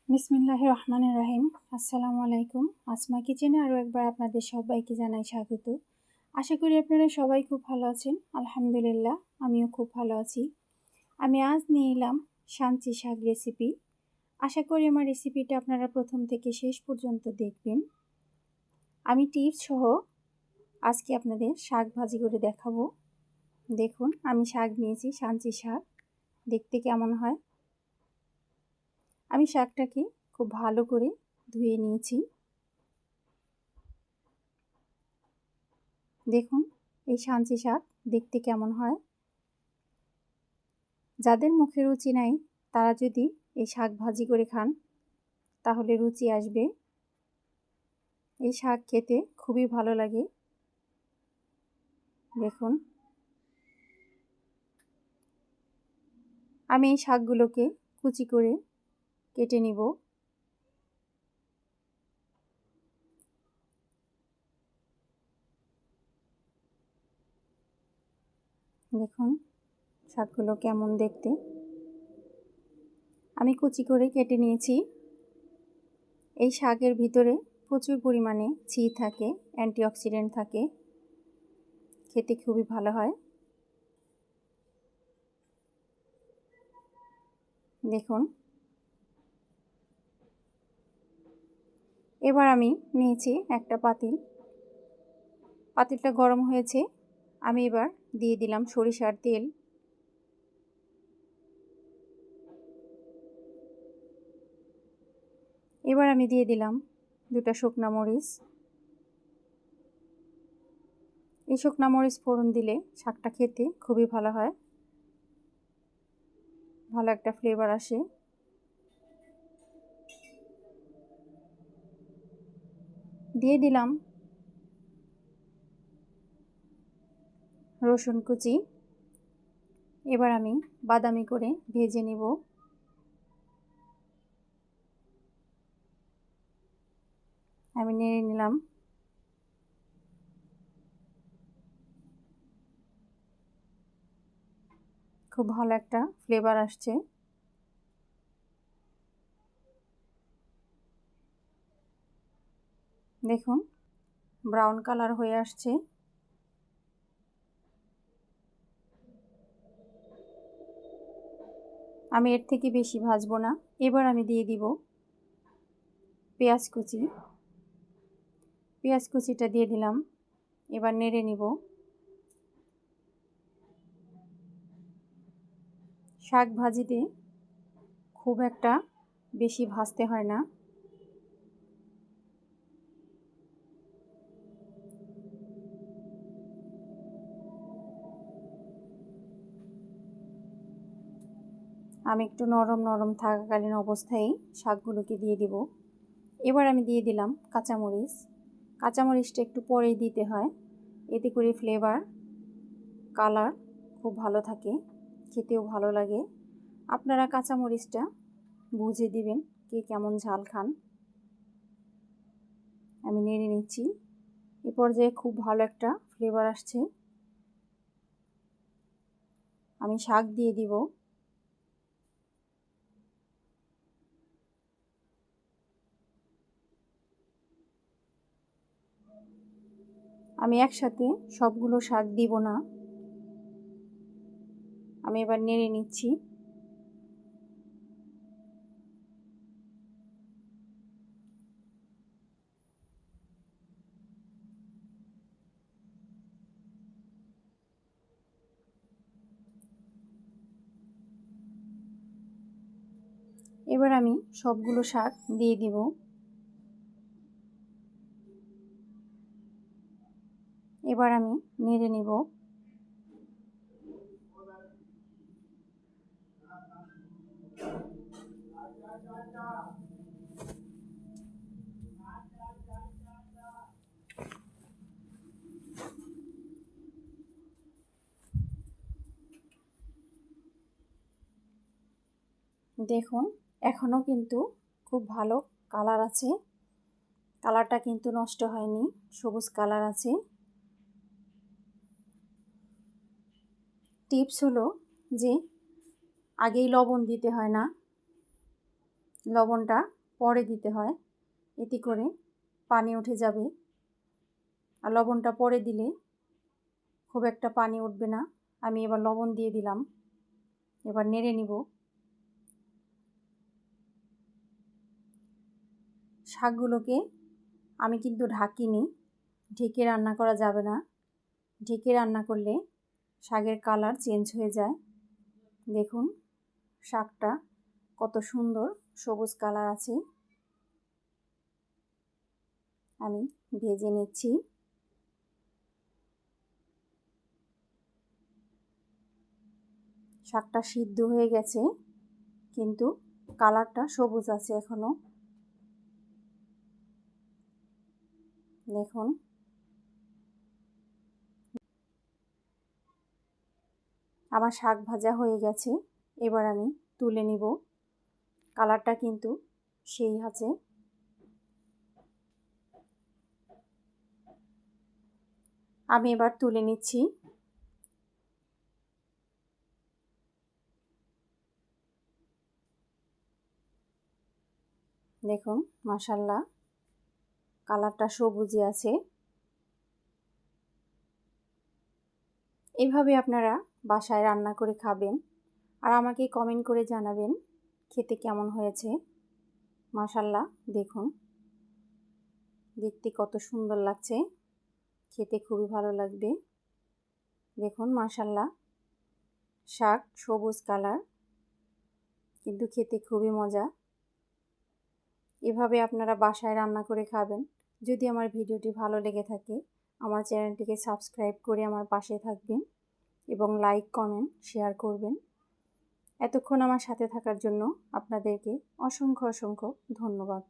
বিসমিল্লাহির রহমানির রহিম। আসসালামু আলাইকুম। আসমা কিচেনে আরও একবার আপনাদের সবাইকে জানাই স্বাগত। আশা করি আপনারা সবাই খুব ভালো আছেন। আলহামদুলিল্লাহ, আমিও খুব ভালো আছি। আমি আজ নিয়ে এলাম সাঞ্চি শাক রেসিপি। আশা করি আমার রেসিপিটা আপনারা প্রথম থেকে শেষ পর্যন্ত দেখবেন। আমি টিপস সহ আজকে আপনাদের শাক ভাজি করে দেখাবো। দেখুন, আমি শাক নিয়েছি, সাঞ্চি শাক। দেখতে কেমন হয়? আমি শাকটাকে খুব ভালো করে ধুয়ে নিয়েছি। দেখুন এই সাঞ্চি শাক দেখতে কেমন হয়। যাদের মুখে রুচি নাই তারা যদি এই শাক ভাজি করে খান তাহলে রুচি আসবে। এই শাক খেতে খুবই ভালো লাগে। দেখুন, আমি এই শাকগুলোকে কুচি করে কেটে নিব। দেখুন শাকগুলো কেমন দেখতে। আমি কুচি করে কেটে নিয়েছি। এই শাকের ভিতরে প্রচুর পরিমাণে চি থাকে, অ্যান্টিঅক্সিডেন্ট থাকে, খেতে খুবই ভালো হয়। দেখুন, এবার আমি নিয়েছি একটা পাতিলটা গরম হয়েছে। আমি এবার দিয়ে দিলাম সরিষার তেল। এবার আমি দিয়ে দিলাম 2টা শুকনা মরিচ। এই শুকনা মরিচ ফোড়ন দিলে শাকটা খেতে খুবই ভালো হয়, ভালো একটা ফ্লেভার আসে। দিয়ে দিলাম রসুন কুচি। এবার আমি বাদামি করে ভেজে নিব। আমি নেড়ে নিলাম। খুব ভালো একটা ফ্লেভার আসছে। দেখুন ব্রাউন কালার হয়ে আসছে। আমি এর থেকে বেশি ভাজবো না। এবার আমি দিয়ে দিব পেঁয়াজ কুচি। পেঁয়াজ কুচিটা দিয়ে দিলাম। এবার নেড়ে নিব। শাক ভাজিতে খুব একটা বেশি ভাজতে হয় না। আমি একটু নরম নরম থাকাকালীন অবস্থায় শাকগুলোকে দিয়ে দিব। এবার আমি দিয়ে দিলাম কাঁচামরিচ। কাঁচামরিচটা একটু পরেই দিতে হয়, এতে করে ফ্লেভার কালার খুব ভালো থাকে, খেতেও ভালো লাগে। আপনারা কাঁচামরিচটা বুঝে দিবেন কে কেমন ঝাল খান। আমি নেড়ে নিচ্ছি। এ পর্যায়ে খুব ভালো একটা ফ্লেভার আসছে। আমি শাক দিয়ে দিব। আমি একসাথে সবগুলো শাক দিব না। আমি এবার নেড়ে নিচ্ছি। এবার আমি সবগুলো শাক দিয়ে দিব। এবার আমি নেড়ে নিব। দেখুন এখনও কিন্তু খুব ভালো কালার আছে, কালারটা কিন্তু নষ্ট হয়নি, সবুজ কালার আছে। টিপস হলো যে আগেই লবণ দিতে হয় না, লবণটা পরে দিতে হয়, এতে করে পানি উঠে যাবে। আর লবণটা পরে দিলে খুব একটা পানি উঠবে না। আমি এবার লবণ দিয়ে দিলাম, এবার নেড়ে নিব। শাকগুলোকে আমি কিন্তু ঢাকিনি, ঢেকে রান্না করা যাবে না। ঢেকে রান্না করলে শাকের কালার চেঞ্জ হয়ে যায়। দেখুন শাকটা কত সুন্দর সবুজ কালার আছে। আমি ভেজে নিচ্ছি। শাকটা সিদ্ধ হয়ে গেছে, কিন্তু কালারটা সবুজ আছে এখনো। দেখুন আমার শাক ভাজা হয়ে গেছে, এবার আমি তুলে নিব। কালারটা কিন্তু সেই আছে। আমি এবার তুলে নিচ্ছি। দেখুন মাশাআল্লাহ কালারটা সবুজই আছে। এভাবে আপনারা বাসায় রান্না করে খাবেন আর আমাকে কমেন্ট করে জানাবেন খেতে কেমন হয়েছে। মাশাআল্লাহ দেখুন দেখতে কত সুন্দর লাগছে, খেতে খুবই ভালো লাগবে। দেখুন মাশাআল্লাহ শাক সবুজ কালার, কিন্তু খেতে খুবই মজা। এভাবে আপনারা বাসায় রান্না করে খাবেন। যদি আমার ভিডিওটি ভালো লেগে থাকে আমার চ্যানেলটিকে সাবস্ক্রাইব করে আমার পাশে থাকবেন এবং লাইক কমেন্ট শেয়ার করবেন। এতক্ষণ আমার সাথে থাকার জন্য আপনাদেরকে অসংখ্য ধন্যবাদ।